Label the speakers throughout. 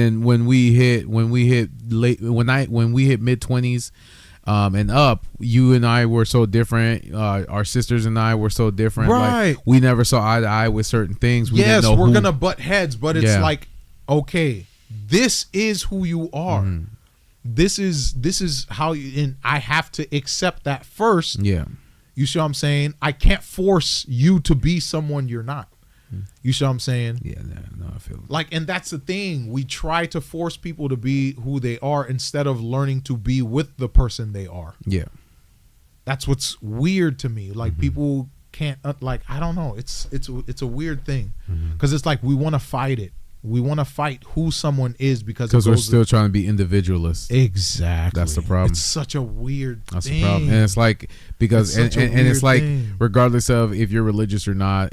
Speaker 1: then when we hit mid-20s and up, you and I were so different. Our sisters and I were so different.
Speaker 2: Right.
Speaker 1: Like, we never saw eye to eye with certain things.
Speaker 2: Yes, we're gonna butt heads, but it's like, okay, this is who you are.
Speaker 1: Mm-hmm.
Speaker 2: This is how you, and I have to accept that first.
Speaker 1: Yeah.
Speaker 2: You see what I'm saying? I can't force you to be someone you're not. You see what I'm saying?
Speaker 1: Yeah, no, I feel
Speaker 2: like, and that's the thing. We try to force people to be who they are instead of learning to be with the person they are.
Speaker 1: Yeah.
Speaker 2: That's what's weird to me. Like, people can't, like, I don't know. It's a weird thing, because it's like we want to fight it. We want to fight who someone is because
Speaker 1: we're still trying to be individualists.
Speaker 2: Exactly.
Speaker 1: That's the problem.
Speaker 2: It's such a weird
Speaker 1: That's
Speaker 2: thing.
Speaker 1: the problem. And it's like, because and it's like, regardless of if you're religious or not,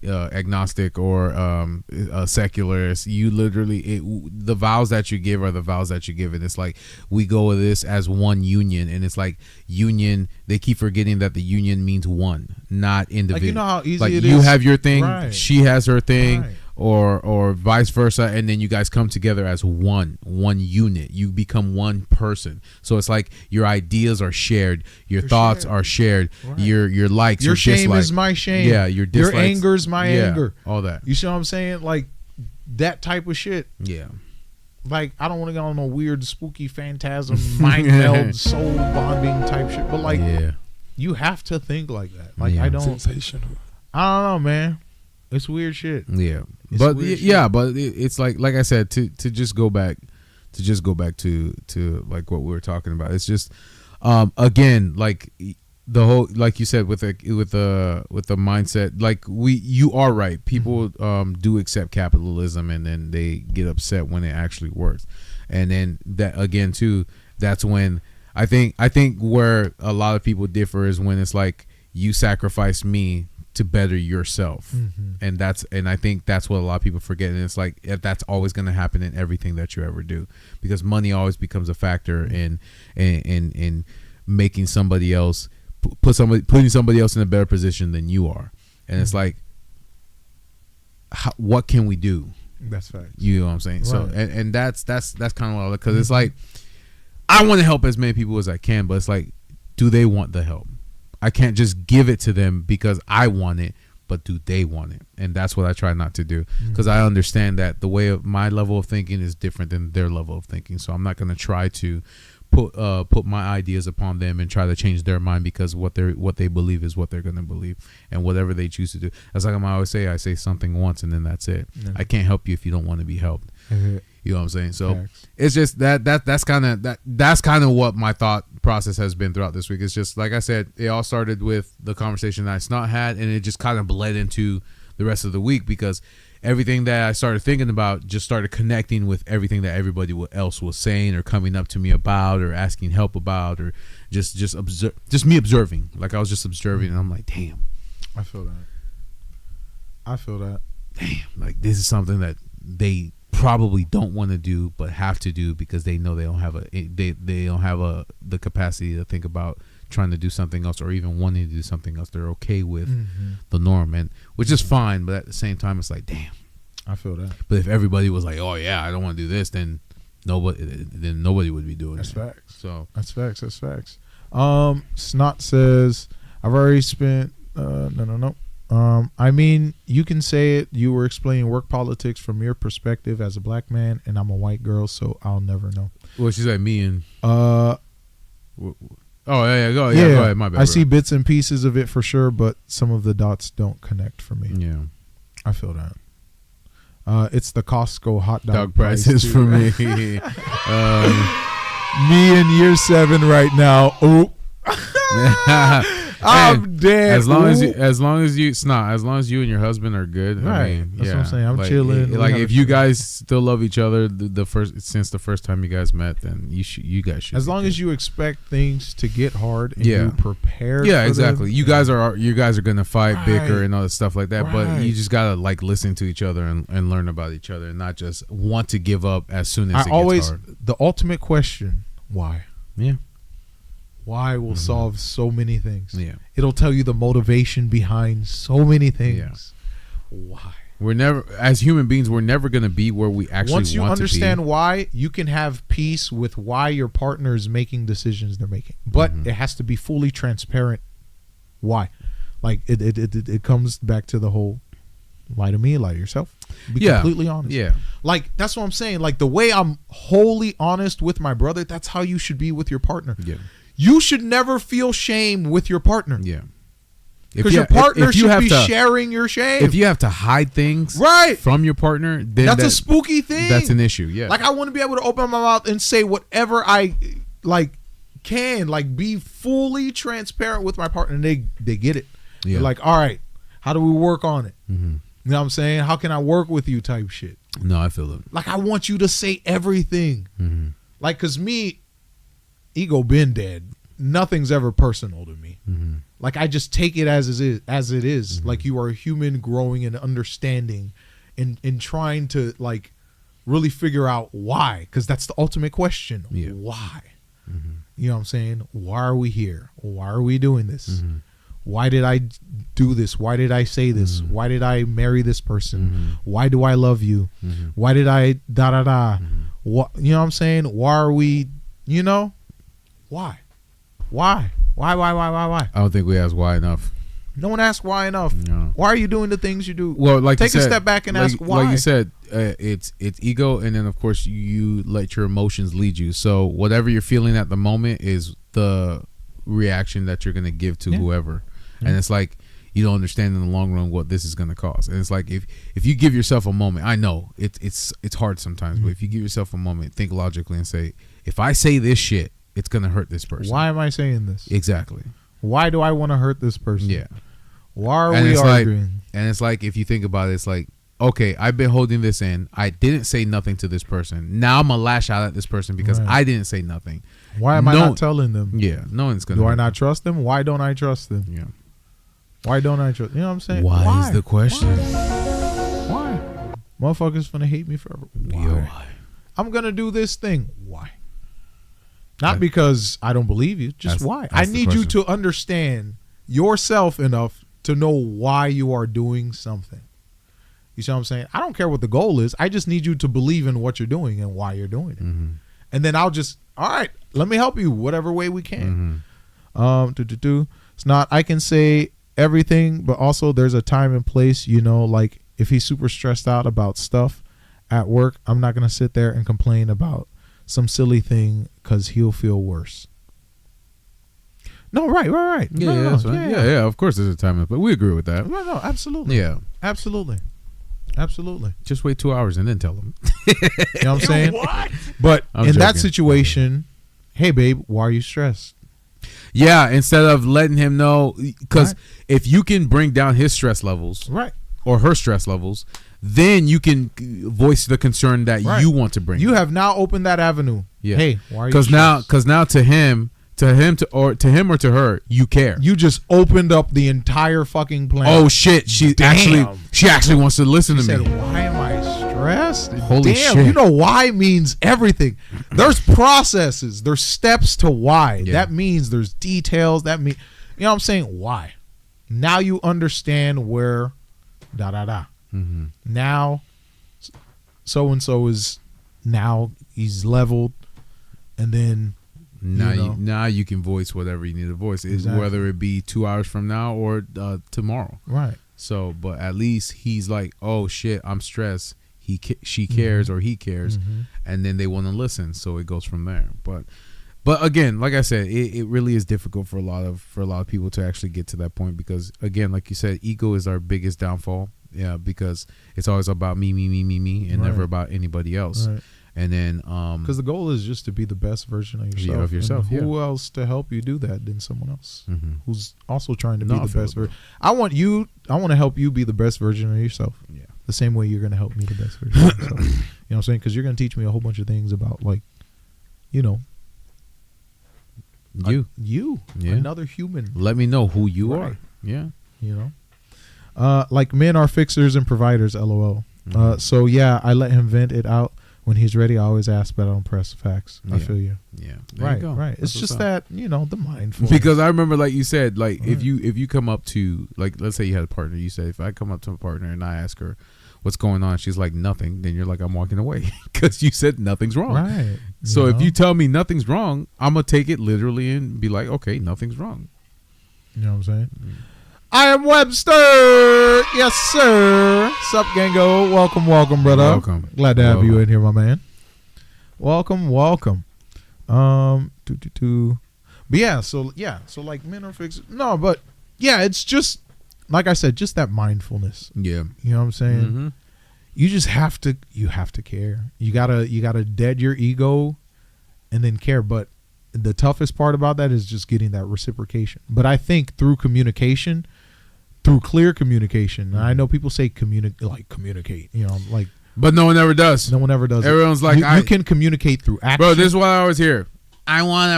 Speaker 1: agnostic or a secularist, you literally, the vows that you give are the vows that you give. And it's like, we go with this as one union, and it's like union, they keep forgetting that the union means one, not individual. Like,
Speaker 2: you know how easy
Speaker 1: like,
Speaker 2: it
Speaker 1: you
Speaker 2: is?
Speaker 1: have your thing,
Speaker 2: Right.
Speaker 1: she has her thing.
Speaker 2: Right.
Speaker 1: Or vice versa, and then you guys come together as one unit. You become one person. So it's like your ideas are shared, your thoughts are shared, right. your likes,
Speaker 2: your shame
Speaker 1: dislikes
Speaker 2: is my shame.
Speaker 1: Yeah, your dislikes,
Speaker 2: your anger is my anger.
Speaker 1: All that.
Speaker 2: You see what I'm saying? Like, that type of shit.
Speaker 1: Yeah.
Speaker 2: Like, I don't want to get on no weird, spooky phantasm, mind meld, soul bonding type shit. But like, you have to think like that. Like, I don't.
Speaker 3: Sensational.
Speaker 2: I don't know, man. It's weird shit.
Speaker 1: Yeah.
Speaker 2: It's
Speaker 1: but
Speaker 2: weird
Speaker 1: but it's like I said, to just go back to like what we were talking about. It's just again, like the whole, like you said, with the mindset, like you are right. People do accept capitalism, and then they get upset when it actually works. And then that again too, that's when I think where a lot of people differ is when it's like, you sacrifice me to better yourself. And I think that's what a lot of people forget. And it's like, that's always going to happen in everything that you ever do, because money always becomes a factor in making somebody else putting somebody else in a better position than you are. And it's like, what can we do?
Speaker 2: That's facts.
Speaker 1: You know what I'm saying?
Speaker 2: Right.
Speaker 1: So and that's kind of, because it's like, I want to help as many people as I can, but it's like, do they want the help? I can't just give it to them because I want it, but do they want it? And that's what I try not to do, because I understand that the way of my level of thinking is different than their level of thinking. So I'm not going to try to put my ideas upon them and try to change their mind, because what they believe is what they're going to believe, and whatever they choose to do. That's like I always say, I say something once and then that's it. I can't help you if you don't want to be helped. You know what I'm saying? So it's just that's kind of what my thought process has been throughout this week. It's just, like I said, it all started with the conversation that I Snot had, and it just kind of bled into the rest of the week, because everything that I started thinking about just started connecting with everything that everybody else was saying or coming up to me about or asking help about, or just me observing. Like, I was just observing, and I'm like, damn.
Speaker 2: I feel that.
Speaker 1: Damn, like, this is something that they probably don't want to do but have to do, because they know they don't have the capacity to think about trying to do something else, or even wanting to do something else. They're okay with the norm, and which is fine, but at the same time, it's like, damn,
Speaker 2: I feel that.
Speaker 1: But if everybody was like, oh yeah, I don't want to do this, then nobody would be doing
Speaker 2: that's
Speaker 1: it.
Speaker 2: Facts.
Speaker 1: So
Speaker 2: that's facts. Snot says, I've already spent no. I mean, you can say it. You were explaining work politics from your perspective as a black man, and I'm a white girl, so I'll never know.
Speaker 1: Well, she said me and.
Speaker 2: Oh
Speaker 1: yeah, go ahead. My bad.
Speaker 2: I see bits and pieces of it for sure, but some of the dots don't connect for me.
Speaker 1: Yeah,
Speaker 2: I feel that. It's the Costco hot dog
Speaker 1: prices for me.
Speaker 2: Me in year 7 right now. Oh. I'm dead.
Speaker 1: As long as you and your husband are good,
Speaker 2: right?
Speaker 1: I mean,
Speaker 2: that's what I'm saying. I'm chilling.
Speaker 1: Like, if you guys still love each other, since the first time you guys met, then you guys should.
Speaker 2: As long as you expect things to get hard and you prepare.
Speaker 1: Yeah, exactly. You guys are gonna fight, bicker, and all that stuff like that. But you just gotta like listen to each other and learn about each other, and not just want to give up as soon as it gets hard.
Speaker 2: The ultimate question: why?
Speaker 1: Yeah.
Speaker 2: Why will solve so many things.
Speaker 1: Yeah.
Speaker 2: It'll tell you the motivation behind so many things. Yeah. Why?
Speaker 1: We're never, as human beings, we're never going to be where we actually
Speaker 2: Once you
Speaker 1: want
Speaker 2: understand
Speaker 1: to be.
Speaker 2: why, you can have peace with why your partner is making decisions they're making. But it has to be fully transparent why. Like it comes back to the whole lie to me, lie to yourself. Be completely honest.
Speaker 1: Yeah.
Speaker 2: Like that's what I'm saying. Like the way I'm wholly honest with my brother, that's how you should be with your partner.
Speaker 1: Yeah.
Speaker 2: You should never feel shame with your partner.
Speaker 1: Yeah.
Speaker 2: Because your partner should be sharing your shame.
Speaker 1: If you have to hide things
Speaker 2: right
Speaker 1: from your partner, then
Speaker 2: that's a spooky thing.
Speaker 1: That's an issue. Yeah.
Speaker 2: Like I want to be able to open my mouth and say whatever I can, like be fully transparent with my partner, and they get it.
Speaker 1: Yeah.
Speaker 2: They're like, all right, how do we work on it?
Speaker 1: Mm-hmm.
Speaker 2: You know what I'm saying? How can I work with you? Type shit.
Speaker 1: No, I feel it.
Speaker 2: Like I want you to say everything.
Speaker 1: Mm-hmm.
Speaker 2: Like, cause me, ego been dead. Nothing's ever personal to me.
Speaker 1: Mm-hmm.
Speaker 2: Like I just take it as it is.
Speaker 1: Mm-hmm.
Speaker 2: Like you are a human growing and understanding, and trying to like really figure out why, because that's the ultimate question.
Speaker 1: Yeah.
Speaker 2: Why?
Speaker 1: Mm-hmm.
Speaker 2: You know what I'm saying? Why are we here? Why are we doing this?
Speaker 1: Mm-hmm.
Speaker 2: Why did I do this? Why did I say this?
Speaker 1: Mm-hmm.
Speaker 2: Why did I marry this person?
Speaker 1: Mm-hmm.
Speaker 2: Why do I love you?
Speaker 1: Mm-hmm.
Speaker 2: Why did I da da da?
Speaker 1: Mm-hmm.
Speaker 2: What, you know what I'm saying? Why are we? You know, why? Why?
Speaker 1: I don't think we ask why enough.
Speaker 2: No one asks why enough.
Speaker 1: No.
Speaker 2: Why are you doing the things you do?
Speaker 1: Well, like
Speaker 2: take
Speaker 1: you
Speaker 2: a
Speaker 1: said,
Speaker 2: step back and ask why.
Speaker 1: Like you said, it's ego, and then of course you let your emotions lead you. So whatever you're feeling at the moment is the reaction that you're gonna give to whoever, and it's like you don't understand in the long run what this is gonna cause. And it's like if you give yourself a moment, I know it's hard sometimes, but if you give yourself a moment, think logically and say, if I say this shit, it's gonna hurt this person.
Speaker 2: Why am I saying this?
Speaker 1: Exactly.
Speaker 2: Why do I want to hurt this person?
Speaker 1: Yeah.
Speaker 2: Why are we arguing?
Speaker 1: And it's like, if you think about it, it's like, okay, I've been holding this in. I didn't say nothing to this person. Now I'm gonna lash out at this person because I didn't say nothing.
Speaker 2: Why am I not telling them?
Speaker 1: Yeah, no one's gonna.
Speaker 2: Do I not trust them? Why don't I trust them?
Speaker 1: Yeah.
Speaker 2: Why don't I trust? You know what I'm saying?
Speaker 1: Why is the question?
Speaker 2: Why? Motherfuckers finna hate me forever. Why? I'm gonna do this thing. Why? Not because I don't believe you. Just why? I need you to understand yourself enough to know why you are doing something. You see what I'm saying? I don't care what the goal is. I just need you to believe in what you're doing and why you're doing it.
Speaker 1: Mm-hmm.
Speaker 2: And then I'll just, all right, let me help you whatever way we can.
Speaker 1: Mm-hmm.
Speaker 2: It's not, I can say everything, but also there's a time and place, you know, like if he's super stressed out about stuff at work, I'm not going to sit there and complain about some silly thing because he'll feel worse. No, right.
Speaker 1: Yeah, yeah. Of course, there's a time, but we agree with that.
Speaker 2: No, absolutely.
Speaker 1: Yeah,
Speaker 2: absolutely.
Speaker 1: Just wait 2 hours and then tell them.
Speaker 2: You know what I'm saying?
Speaker 3: What?
Speaker 2: But
Speaker 1: I'm
Speaker 2: in that
Speaker 1: joking.
Speaker 2: situation, hey, babe, why are you stressed?
Speaker 1: Yeah, instead of letting him know, because if you can bring down his stress levels,
Speaker 2: Right.
Speaker 1: or her stress levels, then you can voice the concern that you want to bring.
Speaker 2: You have now opened that avenue.
Speaker 1: Yeah.
Speaker 2: Hey, why are you
Speaker 1: Because
Speaker 2: stressed?
Speaker 1: now to him or to her, you care.
Speaker 2: You just opened up the entire fucking plan.
Speaker 1: Oh shit! She actually wants to listen
Speaker 2: She
Speaker 1: to
Speaker 2: said,
Speaker 1: me.
Speaker 2: why am I stressed?
Speaker 1: Holy
Speaker 2: Damn,
Speaker 1: shit.
Speaker 2: you know why means everything. There's processes. There's steps to why.
Speaker 1: Yeah.
Speaker 2: That means there's details. That means, you know what I'm saying? Why? Now you understand where
Speaker 1: Mm-hmm.
Speaker 2: Now so-and-so is, now he's leveled, and then
Speaker 1: Now you can voice whatever you need to voice,
Speaker 2: Exactly.
Speaker 1: whether it be 2 hours from now or tomorrow.
Speaker 2: right.
Speaker 1: So, but at least he's like, oh shit, I'm stressed. She cares or he cares, and then they want to listen. So it goes from there. But again, like I said, it really is difficult for a lot of people to actually get to that point, because again, like you said, ego is our biggest downfall. Yeah, because it's always about me, and never about anybody else.
Speaker 2: Right.
Speaker 1: And then
Speaker 2: Because the goal is just to be the best version of yourself.
Speaker 1: Yeah, of yourself,
Speaker 2: And who else to help you do that than someone else who's also trying to be
Speaker 1: No, I
Speaker 2: the
Speaker 1: feel
Speaker 2: best
Speaker 1: it, bro.
Speaker 2: version. I want to help you be the best version of yourself.
Speaker 1: Yeah.
Speaker 2: The same way you're going to help me the best version of yourself. You know what I'm saying? Because you're going to teach me a whole bunch of things about, like, you know,
Speaker 1: you,
Speaker 2: another human.
Speaker 1: let me know who you
Speaker 2: Right.
Speaker 1: are. Yeah.
Speaker 2: You know, like men are fixers and providers. LOL. So yeah, I let him vent it out when he's ready. I always ask, but I don't press facts. I
Speaker 1: Yeah.
Speaker 2: feel you.
Speaker 1: Yeah. There you go.
Speaker 2: Right.
Speaker 1: That's
Speaker 2: It's
Speaker 1: what's
Speaker 2: just
Speaker 1: up.
Speaker 2: that, you know, the mindful.
Speaker 1: Because I remember, like you said, like
Speaker 2: Right.
Speaker 1: if you come up to, like, let's say you had a partner, you said, if I come up to a partner and I ask her, what's going on? She's like, nothing. Then you're like, I'm walking away because you said nothing's wrong.
Speaker 2: Right.
Speaker 1: So if you tell me nothing's wrong, I'm gonna take it literally and be like, okay, nothing's wrong.
Speaker 2: You know what I'm saying? I am Webster. Yes, sir. Sup, Gango? Welcome, brother.
Speaker 1: Welcome.
Speaker 2: Glad to have you in here, my man. Welcome. But so like men are fixed. No, but yeah, it's just like I said, just that mindfulness.
Speaker 1: Yeah.
Speaker 2: You know what I'm saying?
Speaker 1: Mm-hmm.
Speaker 2: You just have to care. You gotta dead your ego and then care. But the toughest part about that is just getting that reciprocation. But I think through communication, through clear communication, and I know people say communicate, you know, like,
Speaker 1: but no one ever does.
Speaker 2: No one ever does.
Speaker 1: Everyone's like,
Speaker 2: you can communicate through action.
Speaker 1: Bro, this is what I always hear. I want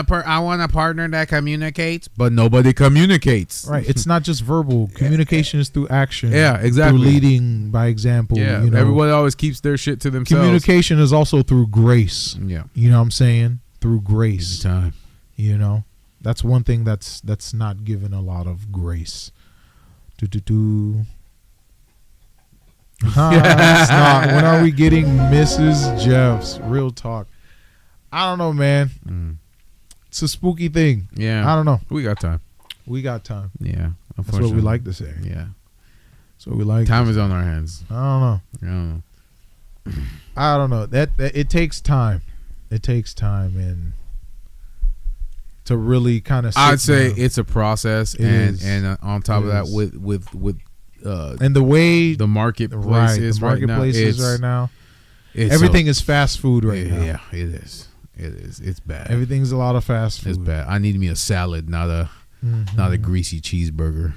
Speaker 1: a partner that communicates, but nobody communicates.
Speaker 2: Right. It's not just verbal. Communication is through action.
Speaker 1: Yeah, exactly.
Speaker 2: Through leading by example.
Speaker 1: Yeah.
Speaker 2: You know,
Speaker 1: Everyone always keeps their shit to themselves.
Speaker 2: communication is also through grace.
Speaker 1: Yeah.
Speaker 2: You know what I'm saying? Through grace.
Speaker 1: Easy time.
Speaker 2: You know, that's one thing that's not given a lot of grace. It's not. When are we getting Mrs. Jeffs? Real talk. I don't know, man. It's a spooky thing.
Speaker 1: Yeah.
Speaker 2: I don't know.
Speaker 1: We got time.
Speaker 2: That's
Speaker 1: Yeah.
Speaker 2: what we like to say.
Speaker 1: Yeah.
Speaker 2: That's what we like.
Speaker 1: Time is on our hands.
Speaker 2: I don't know. That it takes time. It takes time and to really kind of.
Speaker 1: I'd say it's a process, and on top of that,
Speaker 2: is.
Speaker 1: with
Speaker 2: and the way
Speaker 1: the marketplace is right now,
Speaker 2: everything is fast food right now.
Speaker 1: Yeah, it is. It's bad.
Speaker 2: Everything's a lot of fast food.
Speaker 1: It's bad. I need me a salad, not a greasy cheeseburger.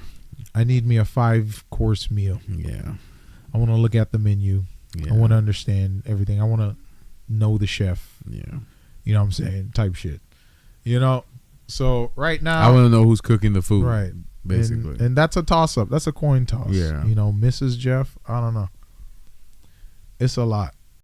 Speaker 2: I need me a 5-course meal.
Speaker 1: Yeah.
Speaker 2: I want to look at the menu.
Speaker 1: Yeah.
Speaker 2: I want to understand everything. I want to know the chef.
Speaker 1: Yeah.
Speaker 2: You know what I'm saying? Type shit. You know? So right now,
Speaker 1: I want to know who's cooking the food.
Speaker 2: Right.
Speaker 1: Basically.
Speaker 2: And that's a toss up. That's a coin toss.
Speaker 1: Yeah.
Speaker 2: You know, Mrs. Jeff, I don't know. It's a lot.